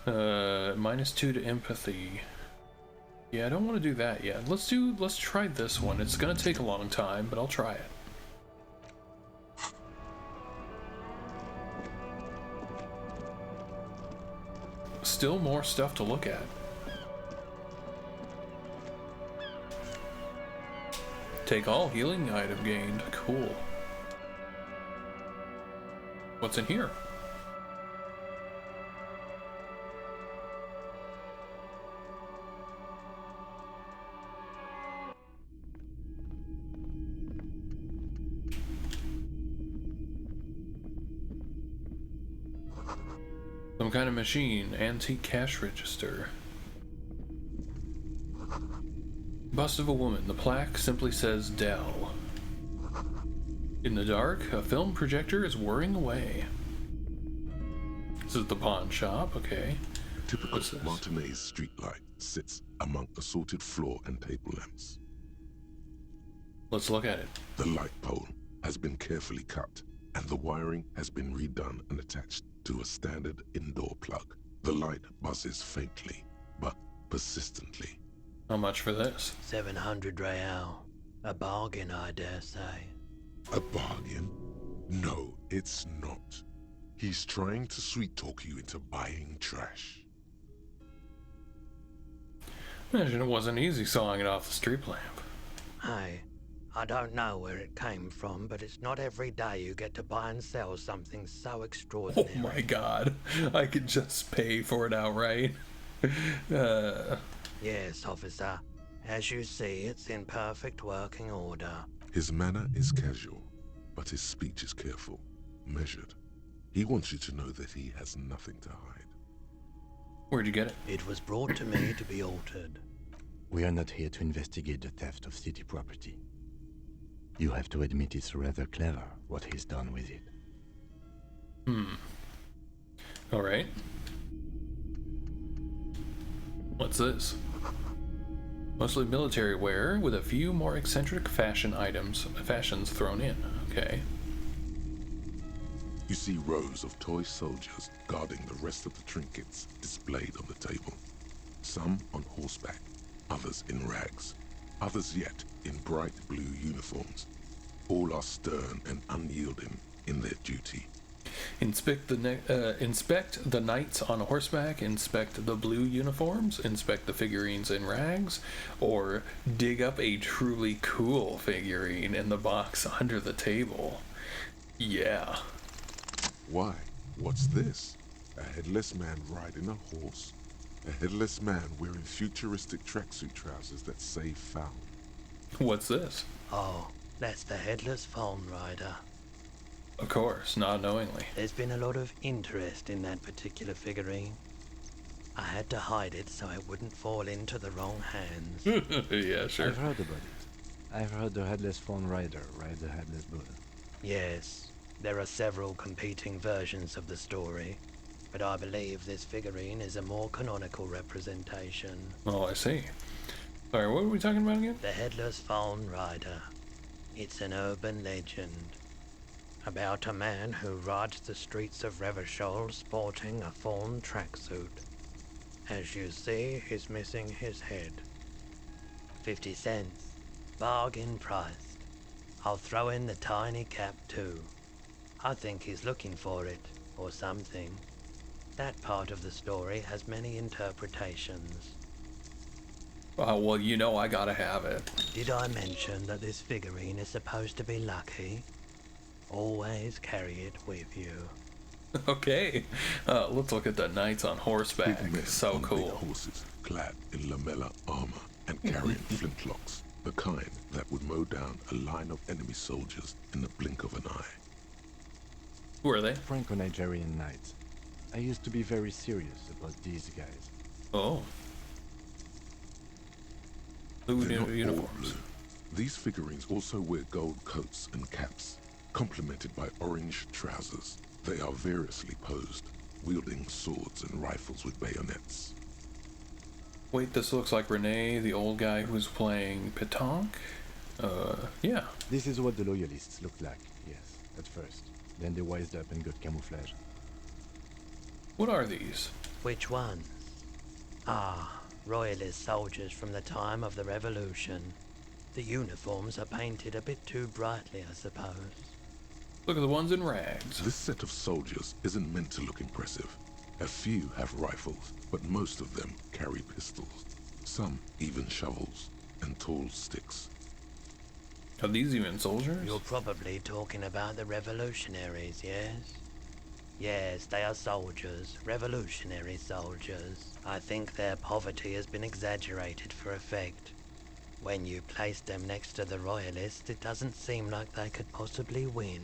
-2 to empathy. Yeah, I don't want to do that yet. Let's try this one. It's gonna take a long time, but I'll try it. Still more stuff to look at. Take all healing item gained. Cool. What's in here? Some kind of machine. Antique cash register. Bust of a woman. The plaque simply says Dell. In the dark, a film projector is whirring away. This is the pawn shop, okay. A typical Martinez streetlight sits among assorted floor and table lamps. Let's look at it. The light pole has been carefully cut, and the wiring has been redone and attached to a standard indoor plug. The light buzzes faintly, but persistently. How much for this? 700 real. A bargain, I dare say. A bargain? No, it's not. He's trying to sweet-talk you into buying trash. Imagine it wasn't easy sawing it off the street lamp. Hey, I don't know where it came from, but it's not every day you get to buy and sell something so extraordinary. Oh my god, I could just pay for it outright. Yes, officer. As you see, it's in perfect working order. His manner is casual, but his speech is careful, measured. He wants you to know that he has nothing to hide. Where'd you get it? It was brought to me to be altered. We are not here to investigate the theft of city property. You have to admit it's rather clever what he's done with it. Alright. What's this? Mostly military wear with a few more eccentric fashions thrown in. Okay. You see rows of toy soldiers guarding the rest of the trinkets displayed on the table. Some on horseback, others in rags, others yet in bright blue uniforms. All are stern and unyielding in their duty. Inspect the knights on horseback, inspect the blue uniforms, inspect the figurines in rags, or dig up a truly cool figurine in the box under the table. Yeah. Why? What's this? A headless man riding a horse? A headless man wearing futuristic tracksuit trousers that say found. What's this? Oh, that's the headless phone rider. Of course, not knowingly. There's been a lot of interest in that particular figurine. I had to hide it so it wouldn't fall into the wrong hands. Yeah, sure. I've heard about it. I've heard the headless phone rider ride the headless bull. Yes, there are several competing versions of the story, but I believe this figurine is a more canonical representation. Oh, I see. Sorry, what were we talking about again? The headless phone rider. It's an urban legend about a man who rides the streets of Revachol sporting a fawn tracksuit. As you see, he's missing his head. 50 cents. Bargain priced. I'll throw in the tiny cap too. I think he's looking for it, or something. That part of the story has many interpretations. Well, you know I gotta have it. Did I mention that this figurine is supposed to be lucky? Always carry it with you. Okay, let's look at the knights on horseback. Big men So on big cool. horses, clad in lamella armor and carrying flintlocks, the kind that would mow down a line of enemy soldiers in the blink of an eye. Who are they? Franco-Nigerian knights. I used to be very serious about these guys. Oh. Blue They're not all uniforms. blue. These figurines also wear gold coats and caps, complemented by orange trousers. They are variously posed, wielding swords and rifles with bayonets. Wait, this looks like Rene, the old guy who's playing pétanque? Yeah. This is what the loyalists looked like, yes, at first. Then they wised up and got camouflage. What are these? Which ones? Ah, royalist soldiers from the time of the Revolution. The uniforms are painted a bit too brightly, I suppose. Look at the ones in rags. This set of soldiers isn't meant to look impressive. A few have rifles, but most of them carry pistols. Some even shovels and tall sticks. Are these even soldiers? You're probably talking about the revolutionaries, yes? Yes, they are soldiers, revolutionary soldiers. I think their poverty has been exaggerated for effect. When you place them next to the royalists, it doesn't seem like they could possibly win.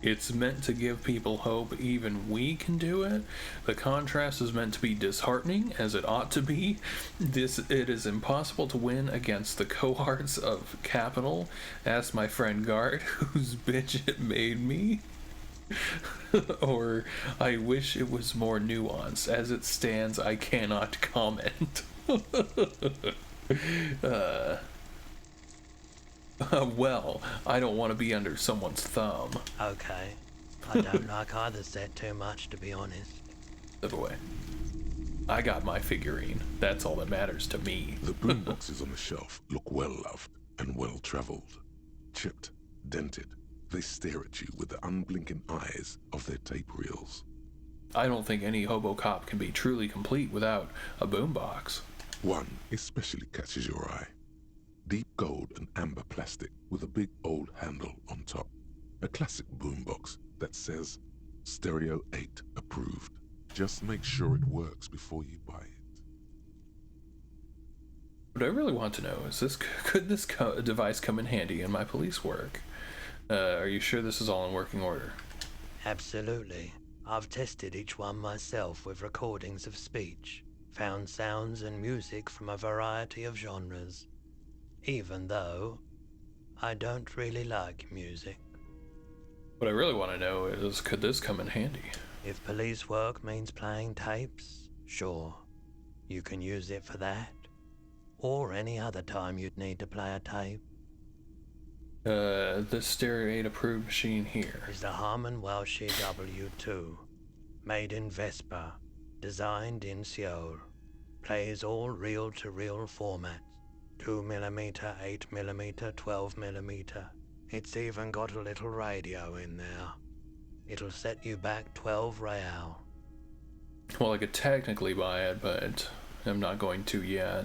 It's meant to give people hope even we can do it. The contrast is meant to be disheartening, as it ought to be. It is impossible to win against the cohorts of capital. Ask my friend Guard, whose bitch it made me. Or, I wish it was more nuanced. As it stands, I cannot comment. Well, I don't want to be under someone's thumb. Okay. I don't like either set too much, to be honest. Step away. I got my figurine. That's all that matters to me. The boomboxes on the shelf look well-loved and well-traveled. Chipped, dented, they stare at you with the unblinking eyes of their tape reels. I don't think any hobo cop can be truly complete without a boombox. One especially catches your eye. Deep gold and amber plastic with a big old handle on top. A classic boombox that says Stereo 8 approved. Just make sure it works before you buy it. What I really want to know is could this device come in handy in my police work? Are you sure this is all in working order? Absolutely. I've tested each one myself with recordings of speech, found sounds and music from a variety of genres. Even though I don't really like music. What I really want to know is, could this come in handy? If police work means playing tapes, sure. You can use it for that. Or any other time you'd need to play a tape. This Stereo 8 approved machine here. Is the Harman Welsh W2. Made in Vespa. Designed in Seoul. Plays all reel-to-reel formats. 2mm, 8mm, 12mm. It's even got a little radio in there. It'll set you back 12 real. Well, I could technically buy it, but I'm not going to yet.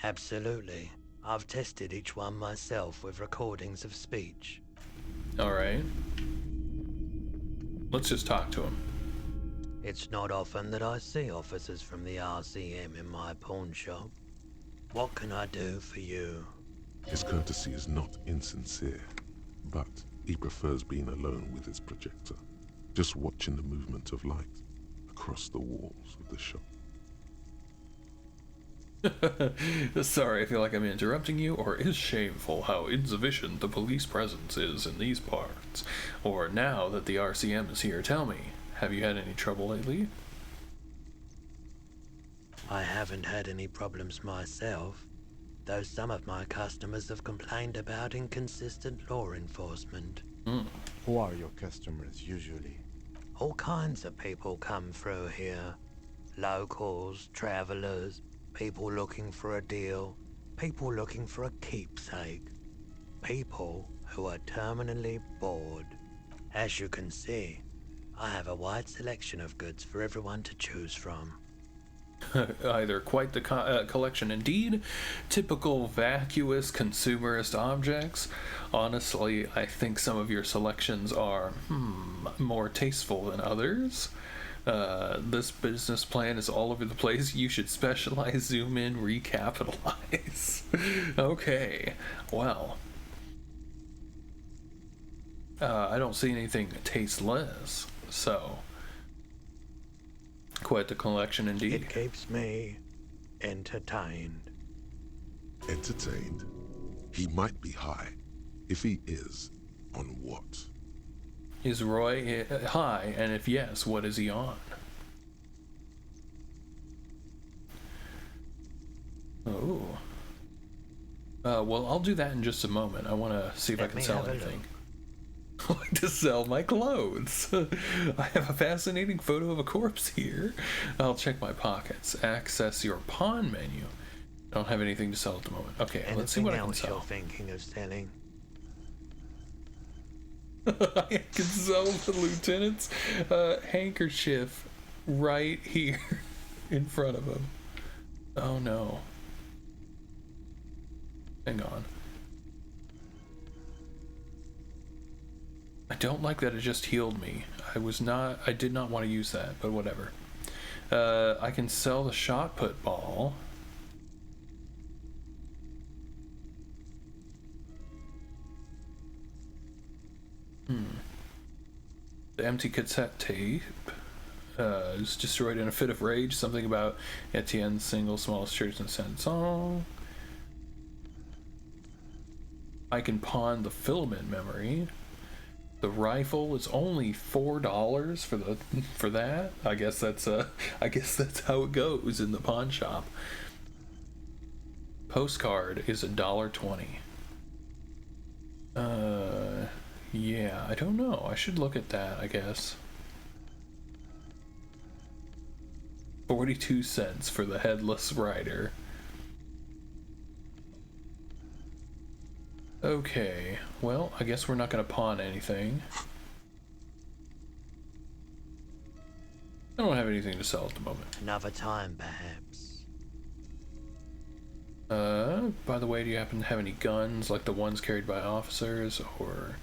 Absolutely. I've tested each one myself with recordings of speech. Alright. Let's just talk to him. It's not often that I see officers from the RCM in my pawn shop. What can I do for you? His courtesy is not insincere, but he prefers being alone with his projector, just watching the movement of light across the walls of the shop. Sorry, I feel like I'm interrupting you, or is shameful how insufficient the police presence is in these parts. Or now that the RCM is here, tell me, have you had any trouble lately? I haven't had any problems myself, though some of my customers have complained about inconsistent law enforcement. Who are your customers usually? All kinds of people come through here. Locals, travelers, people looking for a deal, people looking for a keepsake, people who are terminally bored. As you can see, I have a wide selection of goods for everyone to choose from. Either quite the collection indeed, typical vacuous consumerist objects. Honestly, I think some of your selections are more tasteful than others. This business plan is all over the place. You should specialize, zoom in, recapitalize. Okay, well, I don't see anything tasteless, so quite the collection indeed. It keeps me entertained. Entertained? He might be high. If he is, on what? Is Roy high, and if yes, what is he on? Oh. Well, I'll do that in just a moment. I want to see if I Let can me sell have a anything. I like to sell my clothes. I have a fascinating photo of a corpse here. I'll check my pockets. Access your pawn menu. I don't have anything to sell at the moment. Okay, let's see what I can sell. You're thinking of selling? I can sell the lieutenant's handkerchief right here in front of him. Oh no. Hang on. I don't like that it just healed me. I did not want to use that, but whatever. I can sell the shot put ball. The empty cassette tape is destroyed in a fit of rage. Something about Etienne's single smallest church in Saint-Saëns. I can pawn the filament memory. The rifle is only $4 for that. I guess that's how it goes in the pawn shop. Postcard is $1.20. Yeah, I don't know. I should look at that, I guess. 42 cents for the headless rider. Okay, well, I guess we're not going to pawn anything. I don't have anything to sell at the moment. Another time, perhaps. By the way, do you happen to have any guns, like the ones carried by officers, or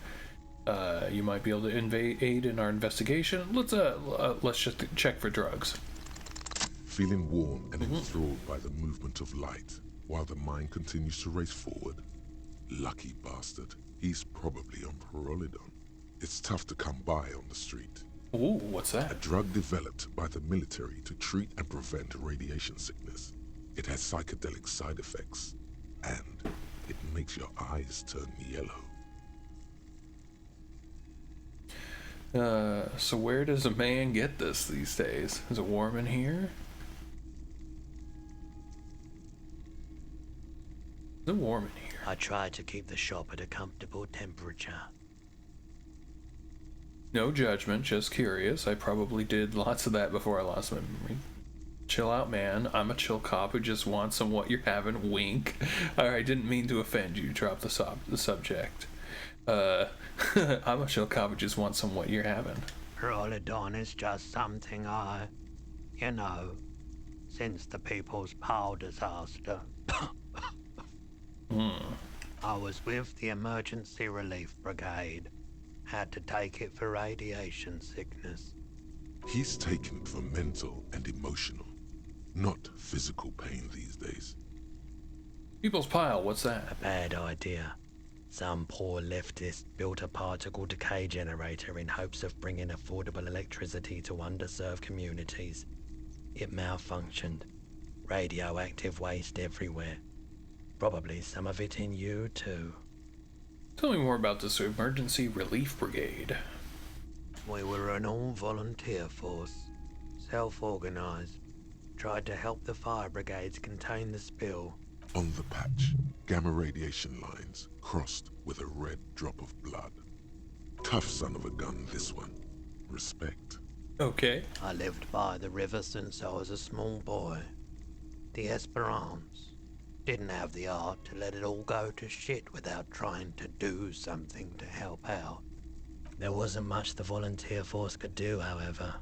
you might be able to aid in our investigation? Let's just check for drugs. Feeling warm and enthralled by the movement of light, while the mind continues to race forward. Lucky bastard. He's probably on Pyrrolidon. It's tough to come by on the street. Ooh, what's that? A drug developed by the military to treat and prevent radiation sickness. It has psychedelic side effects, and it makes your eyes turn yellow. So where does a man get this these days? Is it warm in here? Is it warm in here? I try to keep the shop at a comfortable temperature. No judgment, just curious. I probably did lots of that before I lost my memory. Chill out, man. I'm a chill cop who just wants some what you're having. Wink. I didn't mean to offend you. Drop the subject. I'm a chill cop who just wants some what you're having. Pyrrolidon is just something since the People's Power disaster. I was with the Emergency Relief Brigade. Had to take it for radiation sickness. He's taken it for mental and emotional, not physical pain these days. People's Pile, what's that? A bad idea. Some poor leftist built a particle decay generator in hopes of bringing affordable electricity to underserved communities. It malfunctioned. Radioactive waste everywhere. Probably some of it in you, too. Tell me more about this Emergency Relief Brigade. We were an all-volunteer force. Self-organized. Tried to help the fire brigades contain the spill. On the patch, gamma radiation lines crossed with a red drop of blood. Tough son of a gun, this one. Respect. Okay. I lived by the river since I was a small boy. The Esperance. Didn't have the art to let it all go to shit without trying to do something to help out. There wasn't much the volunteer force could do, however.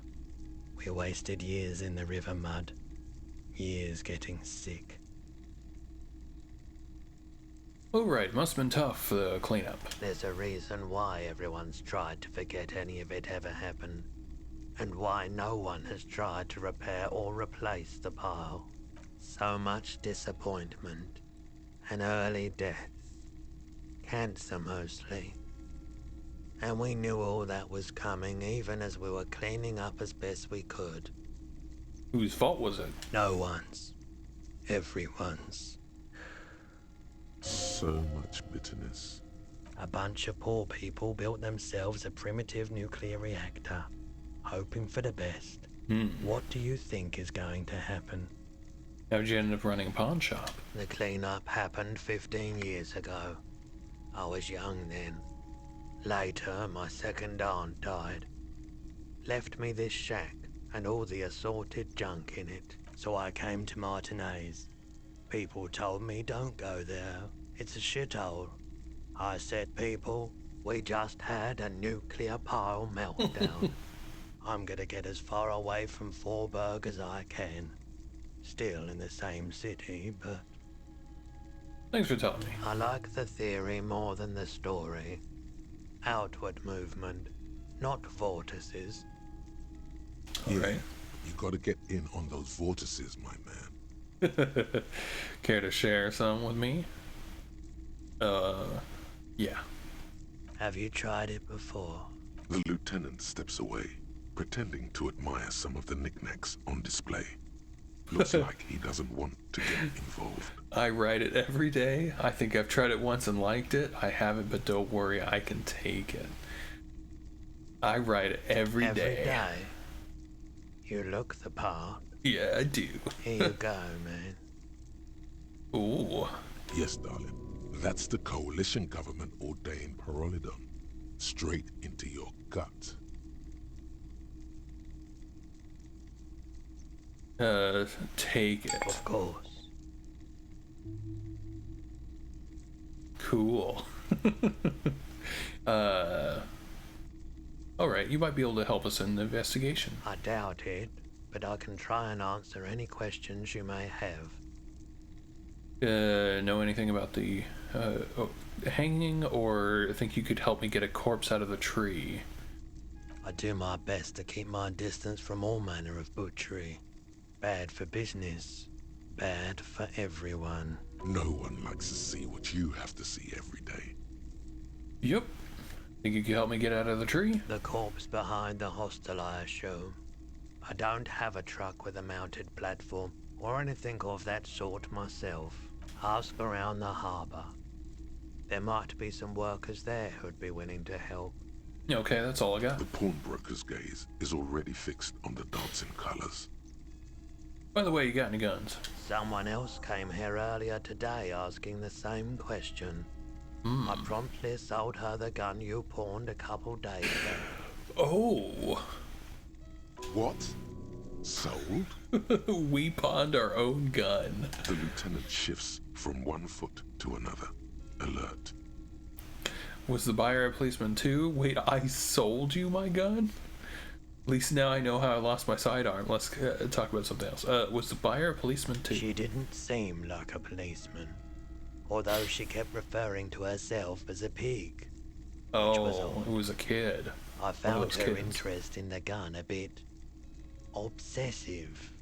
We wasted years in the river mud. Years getting sick. Oh right, must have been tough for the cleanup. There's a reason why everyone's tried to forget any of it ever happened. And why no one has tried to repair or replace the pile. So much disappointment, and early deaths, cancer mostly. And we knew all that was coming even as we were cleaning up as best we could. Whose fault was it? No one's. Everyone's. So much bitterness. A bunch of poor people built themselves a primitive nuclear reactor, hoping for the best. What do you think is going to happen? How'd you end up running a pawn shop? The cleanup happened 15 years ago. I was young then. Later, my second aunt died. Left me this shack and all the assorted junk in it, so I came to Martinez. People told me don't go there, it's a shithole. I said, people, we just had a nuclear pile meltdown. I'm gonna get as far away from Forburg as I can. Still in the same city, but Thanks for telling me. I like the theory more than the story. Outward movement, not vortices. All Yeah, right. you gotta get in on those vortices, my man. Care to share some with me? Yeah. Have you tried it before? The lieutenant steps away, pretending to admire some of the knickknacks on display. Looks like he doesn't want to get involved. I ride it every day. I think I've tried it once and liked it. I haven't, but don't worry, I can take it. I ride it every day. Every day. You look the part. Yeah, I do. Here you go, man. Ooh. Yes, darling. That's the coalition government ordained Parolidon. Straight into your gut. Take it. Of course. Cool. Alright, you might be able to help us in the investigation. I doubt it, but I can try and answer any questions you may have. Know anything about the hanging, or think you could help me get a corpse out of the tree? I do my best to keep my distance from all manner of butchery. Bad for business, bad for everyone. No one likes to see what you have to see every day. Yep. Think you could help me get out of the tree? The corpse behind the hostel, I assume. I don't have a truck with a mounted platform or anything of that sort myself. Ask around the harbour. There might be some workers there who'd be willing to help. Okay, that's all I got. The pawnbroker's gaze is already fixed on the dancing colors. By the way, you got any guns? Someone else came here earlier today asking the same question. I promptly sold her the gun you pawned a couple days ago. Oh. What? Sold? We pawned our own gun. The lieutenant shifts from one foot to another, alert. Was the buyer a policeman too? Wait, I sold you my gun? At least now I know how I lost my sidearm. Let's talk about something else. Was the buyer a policeman too? She didn't seem like a policeman, although she kept referring to herself as a pig. Oh, it was a kid. I found those her kids. interest in the gun a bit obsessive,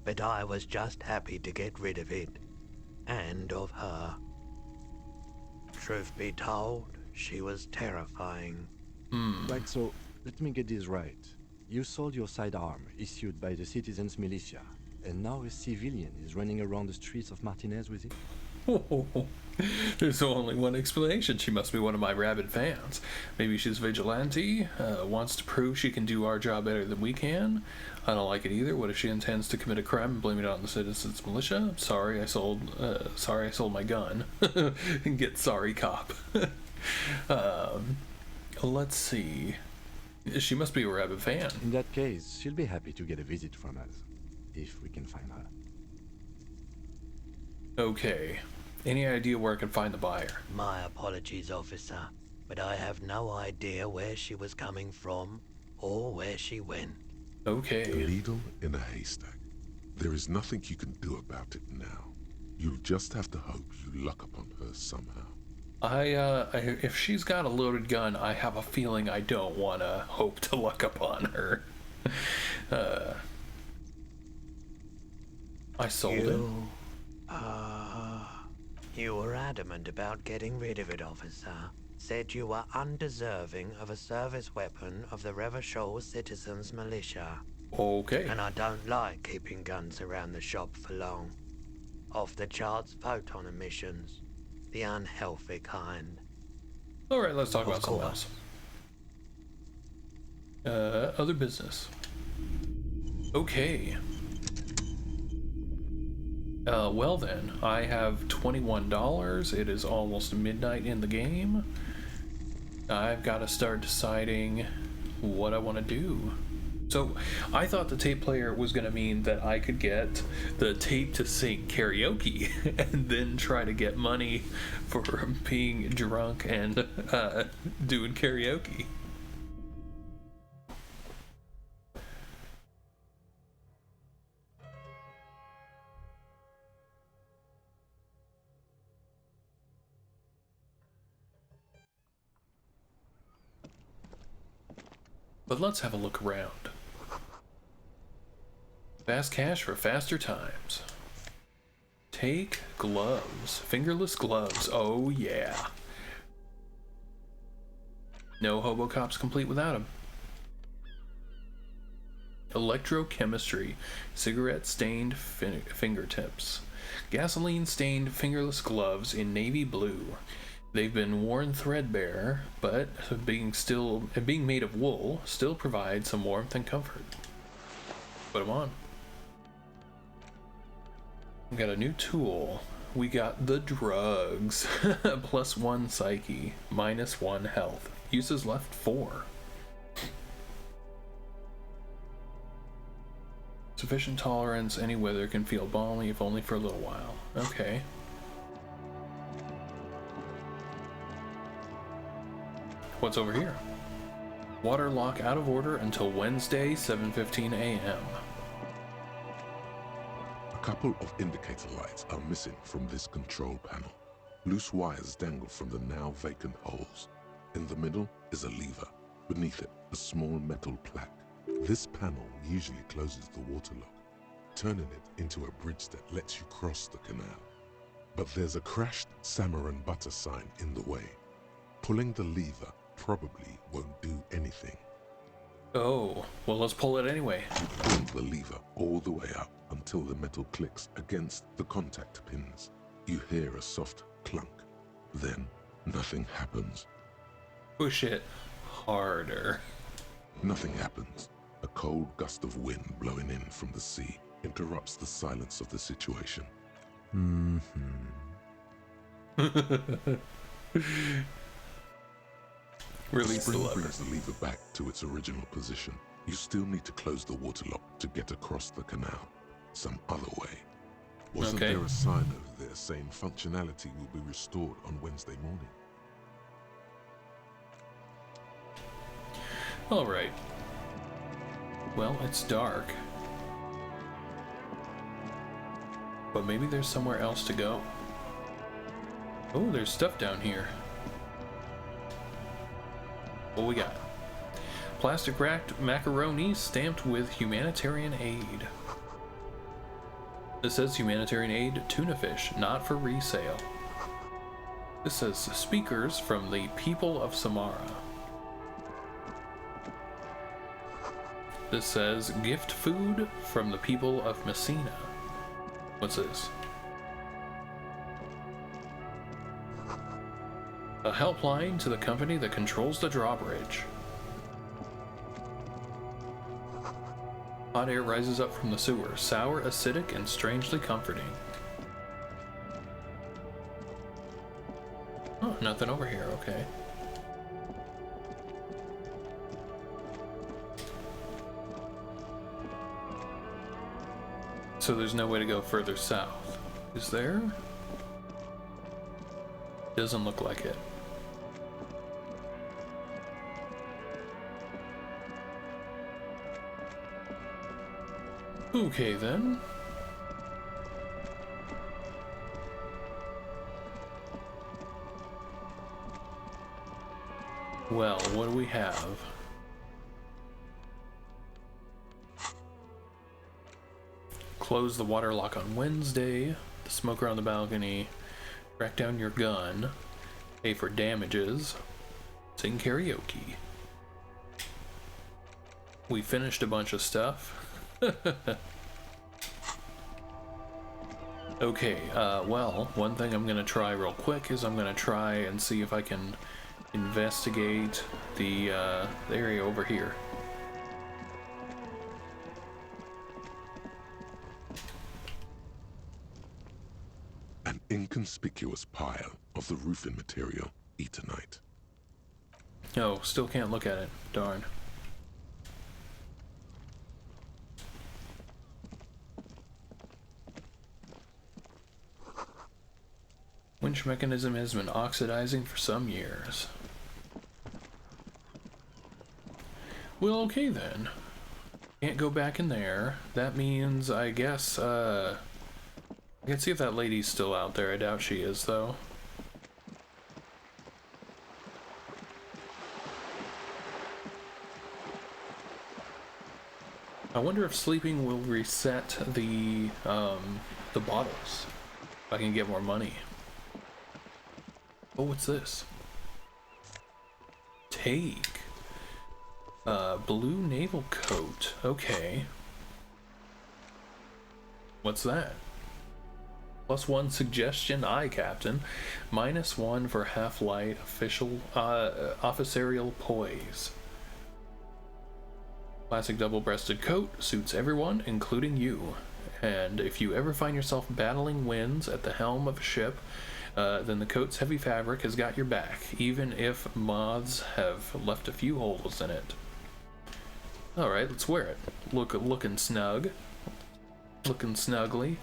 but I was just happy to get rid of it, and of her. Truth be told, she was terrifying. Right, so let me get this right. You sold your sidearm, issued by the citizens' militia, and now a civilian is running around the streets of Martinez with it? There's only one explanation. She must be one of my rabid fans. Maybe she's vigilante, wants to prove she can do our job better than we can. I don't like it either. What if she intends to commit a crime and blame it on the citizens' militia? Sorry I sold my gun. And get sorry, cop. Let's see. She must be a rabid fan. In that case, she'll be happy to get a visit from us, if we can find her. Okay. Any idea where I can find the buyer? My apologies, officer, but I have no idea where she was coming from or where she went. A Okay. needle in a haystack. There is nothing you can do about it now. You'll just have to hope you luck upon her somehow. If she's got a loaded gun, I have a feeling I don't want to hope to luck upon her. I sold it. You were adamant about getting rid of it, officer. Said you were undeserving of a service weapon of the Revachol Citizens Militia. Okay. And I don't like keeping guns around the shop for long. Off the charts photon emissions. The unhealthy kind. Alright, let's talk Of about something else. course. Other business. Okay. Well then, I have $21. It is almost midnight in the game. I've got to start deciding what I want to do. So I thought the tape player was going to mean that I could get the tape to sing karaoke and then try to get money for being drunk and doing karaoke. But let's have a look around. Fast cash for faster times. Take gloves. Fingerless gloves. Oh yeah. No Hobocops complete without them. Electrochemistry. Cigarette stained fingertips. Gasoline stained fingerless gloves in navy blue. They've been worn threadbare, but being made of wool still provide some warmth and comfort. Put them on. We got a new tool. We got the drugs. +1 psyche, -1 health. Uses left 4. Sufficient tolerance. Any weather can feel balmy if only for a little while. Okay. What's over here? Water lock out of order until Wednesday, 7:15 a.m. A couple of indicator lights are missing from this control panel. Loose wires dangle from the now vacant holes. In the middle is a lever. Beneath it, a small metal plaque. This panel usually closes the water lock, turning it into a bridge that lets you cross the canal. But there's a crashed salmon and butter sign in the way. Pulling the lever probably won't do anything. Oh, well, let's pull it anyway. You pull the lever all the way up until the metal clicks against the contact pins. You hear a soft clunk. Then nothing happens. Push it harder. Nothing happens. A cold gust of wind blowing in from the sea interrupts the silence of the situation. Release the spring lever. brings the lever back to its original position. You still need to close the water lock to get across the canal. Some other way. Wasn't Okay. there a sign over there saying functionality will be restored on Wednesday morning? Alright. Well, it's dark. But maybe there's somewhere else to go. Oh, there's stuff down here. What we got? Plastic wrapped macaroni stamped with humanitarian aid. This says humanitarian aid tuna fish, not for resale. This says speakers from the people of Samara. This says gift food from the people of Messina. What's this? A helpline to the company that controls the drawbridge. Hot air rises up from the sewer, sour, acidic, and strangely comforting. Oh, nothing over here, okay. So there's no way to go further south. Is there? Doesn't look like it. Okay then. Well, what do we have? Close the water lock on Wednesday. The smoker on the balcony. Track down your gun. Pay for damages. Sing karaoke. We finished a bunch of stuff. Okay, well, one thing I'm gonna try real quick is I'm gonna try and see if I can investigate the area over here. An inconspicuous pile of the roofing material, Eternite. No, still can't look at it. Darn. Winch mechanism has been oxidizing for some years. Well, okay then. Can't go back in there. That means, I guess, I can see if that lady's still out there. I doubt she is, though. I wonder if sleeping will reset the bottles. If I can get more money. Oh, what's this? Take. Blue naval coat. Okay. What's that? +1 suggestion, aye, Captain. -1 for half-light official officerial poise. Classic double-breasted coat suits everyone, including you. And if you ever find yourself battling winds at the helm of a ship, then the coat's heavy fabric has got your back, even if moths have left a few holes in it. Alright, let's wear it. Looking snug. Looking snugly.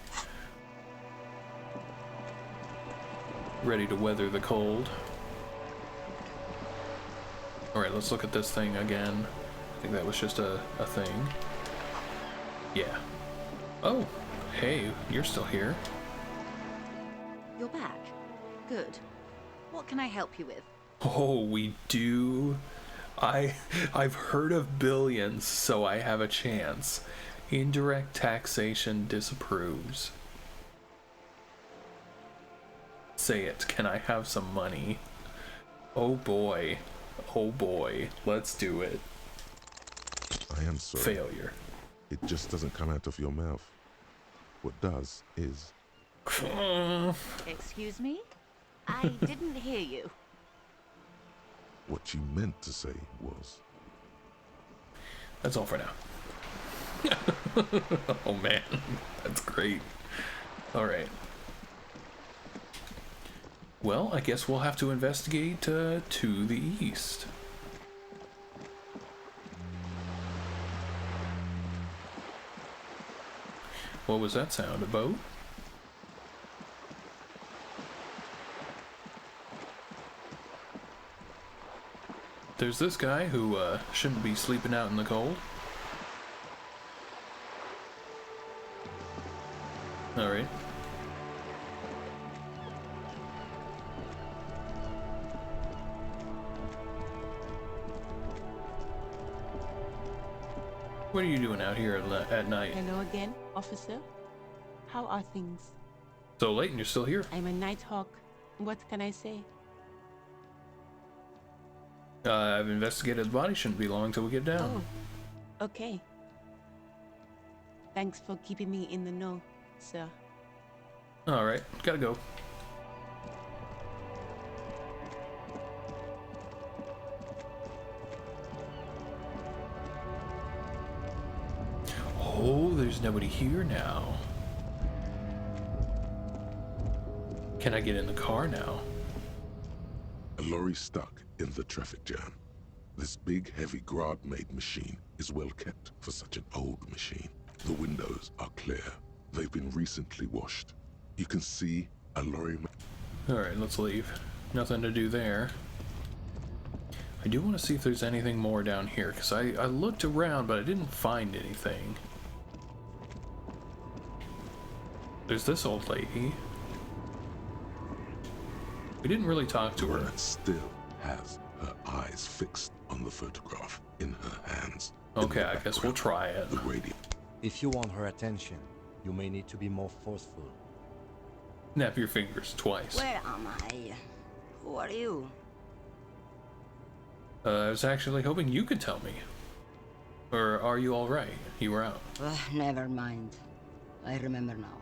Ready to weather the cold. Alright, let's look at this thing again. I think that was just a thing. Yeah. Oh, hey, you're still here. You're back. Good. What can I help you with? Oh, we do. I've heard of billions, so I have a chance. Indirect taxation disapproves. Say it. Can I have some money? Oh boy. Oh boy. Let's do it. I am sorry. Failure. It just doesn't come out of your mouth. What does is... Excuse me? I didn't hear you. What you meant to say was... That's all for now. Oh man, that's great. Alright. Well, I guess we'll have to investigate to the east. What was that sound? A boat? There's this guy who shouldn't be sleeping out in the cold. Alright. What are you doing out here at night? Hello again, officer. How are things? So late and you're still here? I'm a Nighthawk. What can I say? I've investigated the body. Shouldn't be long till we get down. Oh, okay. Thanks for keeping me in the know, sir. Alright, gotta go. Oh, there's nobody here now. Can I get in the car now? A lorry stuck in the traffic jam. This big, heavy Grad-made machine is well kept for such an old machine. The windows are clear. They've been recently washed. You can see a lorry... Alright, let's leave. Nothing to do there. I do want to see if there's anything more down here, because I looked around, but I didn't find anything. There's this old lady. We didn't really talk to her. It still has her eyes fixed on the photograph in her hands. Okay, I guess we'll try it. The radio. If you want her attention, you may need to be more forceful. Snap your fingers twice. Where am I? Who are you? I was actually hoping you could tell me. Or are you alright? You were out. Never mind. I remember now.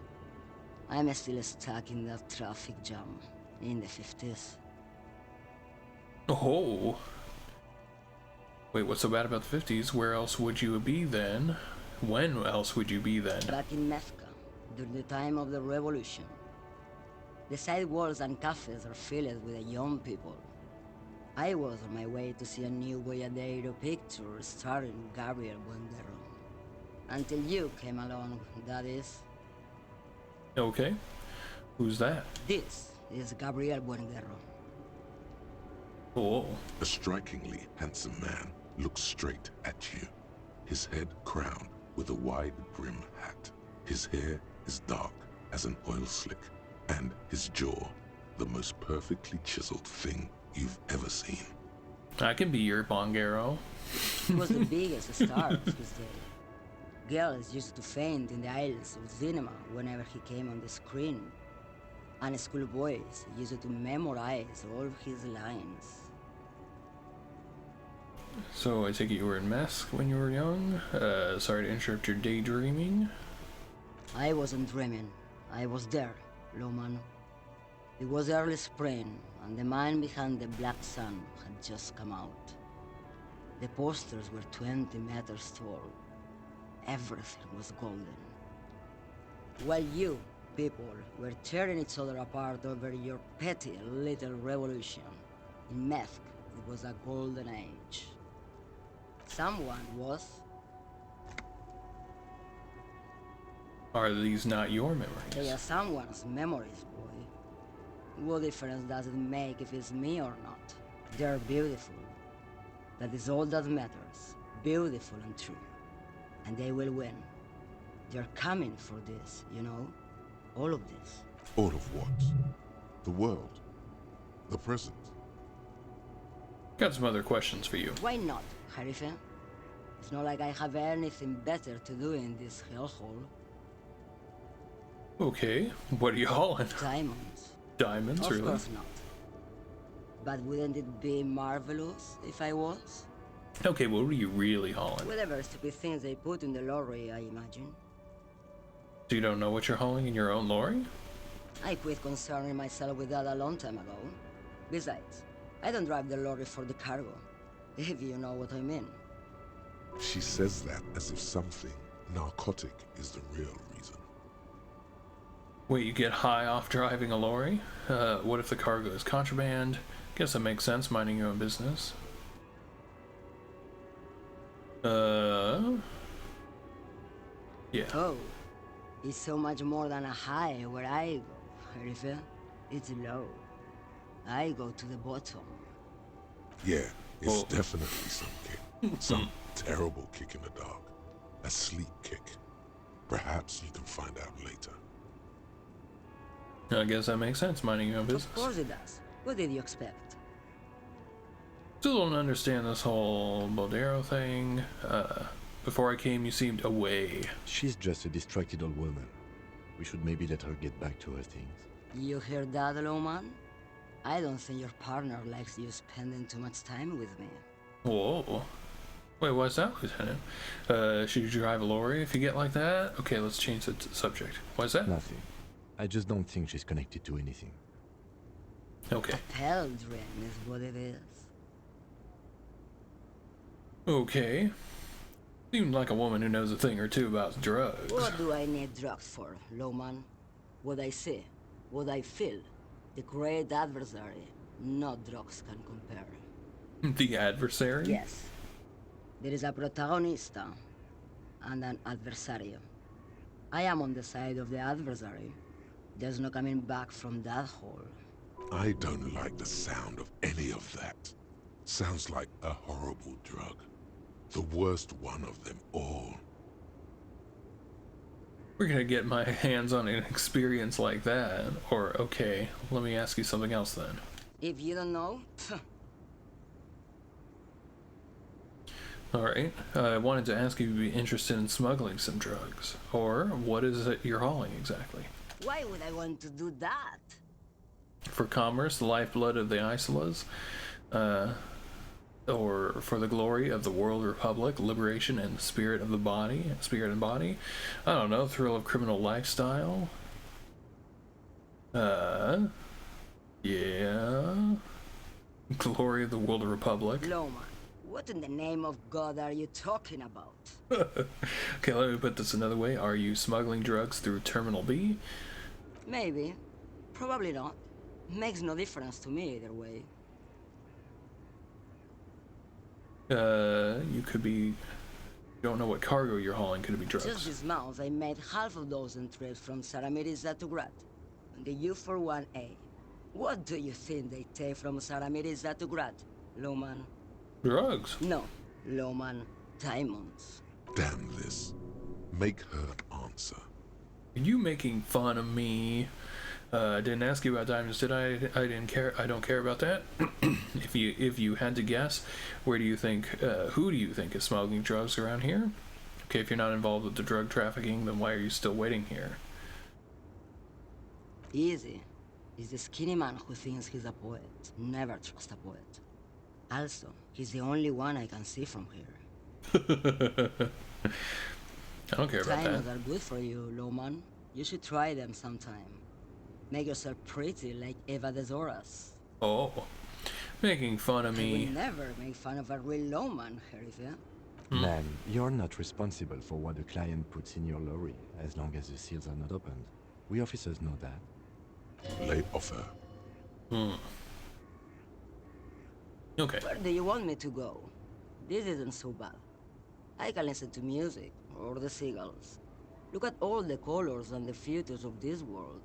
I'm still stuck in that traffic jam in the 50s. Oh. Wait, what's so bad about the 50s? Where else would you be then? When else would you be then? Back in Mecca, during the time of the revolution. The sidewalks and cafes are filled with the young people. I was on my way to see a new Boyadero picture starring Gabriel Buendero. Until you came along, that is. Okay. Who's that? This is Gabriel Buendero. Oh. A strikingly handsome man looks straight at you, his head crowned with a wide brim hat. His hair is dark as an oil slick, and his jaw the most perfectly chiseled thing you've ever seen. I can be your Bongero. He was the biggest star of his day. Girls used to faint in the aisles of cinema whenever he came on the screen. And schoolboys used to memorize all his lines. So I take it you were in Mesk when you were young? Sorry to interrupt your daydreaming. I wasn't dreaming. I was there, Loman. It was early spring, and the man behind the black sun had just come out. The posters were 20 meters tall. Everything was golden. While you, people, were tearing each other apart over your petty little revolution, in Meth, it was a golden age. Someone was. Are these not your memories? They are someone's memories, boy. What difference does it make if it's me or not? They're beautiful. That is all that matters. Beautiful and true. And they will win. They're coming for this, you know? All of this. All of what? The world? The present? Got some other questions for you. Why not, Harife? It's not like I have anything better to do in this hellhole. Okay, what are you hauling? Diamonds. Diamonds, Of really? course not. But wouldn't it be marvelous if I was? Okay, what were you really hauling? Whatever stupid things they put in the lorry, I imagine. So you don't know what you're hauling in your own lorry? I quit concerning myself with that a long time ago. Besides, I don't drive the lorry for the cargo, if you know what I mean. She says that as if something narcotic is the real reason. Wait, you get high off driving a lorry? What if the cargo is contraband? Guess that makes sense, minding your own business. Yeah. Oh, it's so much more than a high where I go, Harife. It's low. I go to the bottom. Yeah, it's Well- definitely some kick. Some terrible kick in the dark. A sleep kick. Perhaps you can find out later. I guess that makes sense, minding your own Of business. course it does. What did you expect? Still don't understand this whole Bodero thing. Before I came, you seemed away. She's just a distracted old woman. We should maybe let her get back to her things. You hear that, Loman? I don't think your partner likes you spending too much time with me. Whoa. Wait, why's that, Lieutenant? Should you drive a lorry if you get like that? Okay, let's change the subject. Why's that? Nothing. I just don't think she's connected to anything. Okay. Peldrin is what it is. Okay. Seemed like a woman who knows a thing or two about drugs. What do I need drugs for, Loman? What I see, what I feel. The great adversary. No drugs can compare. The adversary? Yes. There is a protagonista and an adversario. I am on the side of the adversary. There's no coming back from that hole. I don't like the sound of any of that. Sounds like a horrible drug. The worst one of them all. We're gonna get my hands on an experience like that. Or, okay, let me ask you something else then. If you don't know, Alright, I wanted to ask you if you'd be interested in smuggling some drugs. Or, what is it you're hauling exactly? why would I want to do that? For commerce, the lifeblood of the Isolas? Or for the glory of the World Republic, liberation and the spirit of the body, spirit and body? I don't know, thrill of criminal lifestyle? Yeah. Glory of the World Republic. Loman, what in the name of God are you talking about? Okay, let me put this another way. Are you smuggling drugs through Terminal B? Maybe. Probably not. Makes no difference to me either way. You could be. You don't know what cargo you're hauling. Could it be drugs? Just this month, I made half a dozen trips from Saramiris to Grad, on the U41A. What do you think they take from Saramiris to Grad, Loman? Drugs. No, Loman, diamonds. Damn this. Make her answer. Are you making fun of me? I didn't ask you about diamonds, did I? I didn't care. I don't care about that. If you had to guess, who do you think is smuggling drugs around here? Okay, if you're not involved with the drug trafficking, then why are you still waiting here? Easy. He's the skinny man who thinks he's a poet. Never trust a poet. Also, he's the only one I can see from here. I don't care about Diamonds that. are good for you, Loman. You should try them sometime. Make yourself pretty like Eva de Zoras. Oh, making fun of I me. will never make fun of a real Loman, Herifia. Man, you're not responsible for what the client puts in your lorry, as long as the seals are not opened. We officers know that. Lay off her. Okay. Where do you want me to go? This isn't so bad. I can listen to music, or the seagulls. Look at all the colors and the futures of this world.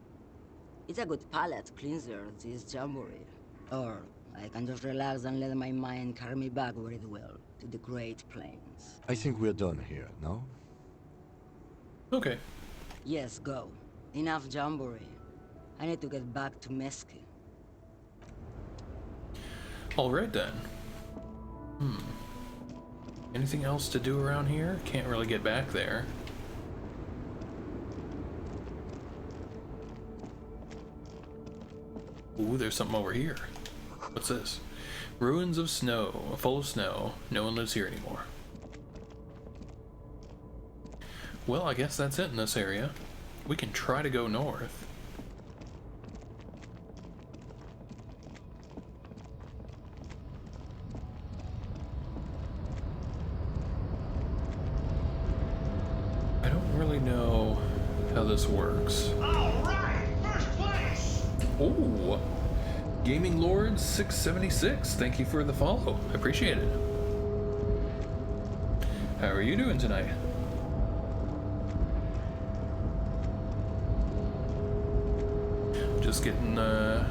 It's a good palate cleanser, this jamboree. Or I can just relax and let my mind carry me back where it will, to the Great Plains. I think we're done here, no? Okay. Yes, go. Enough jamboree. I need to get back to Meski. All right then. Anything else to do around here? Can't really get back there. Ooh, there's something over here. What's this? Ruins of snow, full of snow. No one lives here anymore. Well, I guess that's it in this area. We can try to go north. I don't really know how this works. Alright, first place! Oh, Gaming Lord 676. Thank you for the follow. I appreciate it. How are you doing tonight? Just getting a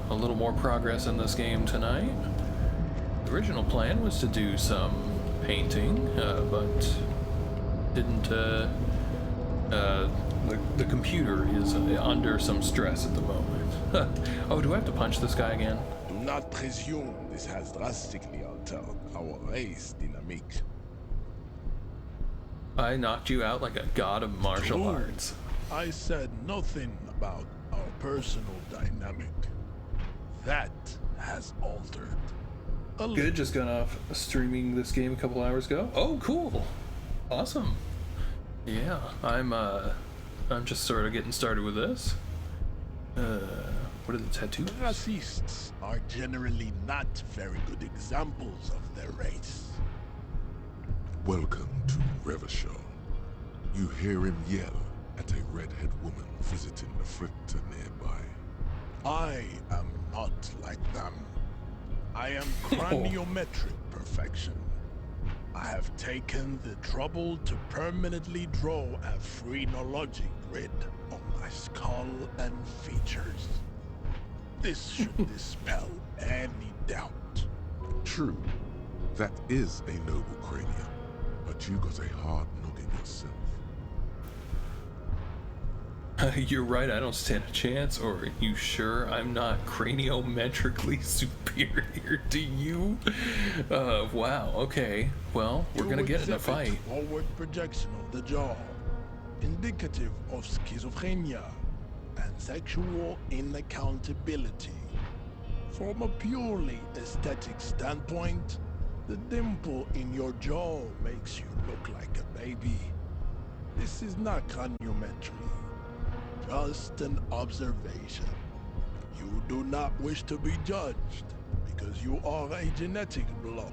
little more progress in this game tonight. The original plan was to do some painting, but didn't. The computer is under some stress at the moment. Oh, do I have to punch this guy again? Do not presume this has drastically altered our race dynamic. I knocked you out like a god of martial True. arts. I said nothing about our personal dynamic. That has altered. A Good, just got off streaming this game a couple hours ago. Oh, cool. Awesome. Yeah, I'm just sort of getting started with this. What are the tattoos? Racists are generally not very good examples of their race. Welcome to Revachol. You hear him yell at a redhead woman visiting the fritter nearby. I am not like them. I am craniometric perfection. I have taken the trouble to permanently draw a phrenologic grid on my skull and features. This should dispel any doubt. True, that is a noble cranium, but you got a hard noggin yourself. You're right, I don't stand a chance. Or are you sure I'm not craniometrically superior to you? Wow, okay. Well, we're gonna get in a exhibit fight. Forward projection of the jaw, indicative of schizophrenia and sexual inaccountability. From a purely aesthetic standpoint, the dimple in your jaw makes you look like a baby. This is not craniometry, just an observation. You do not wish to be judged because you are a genetic block.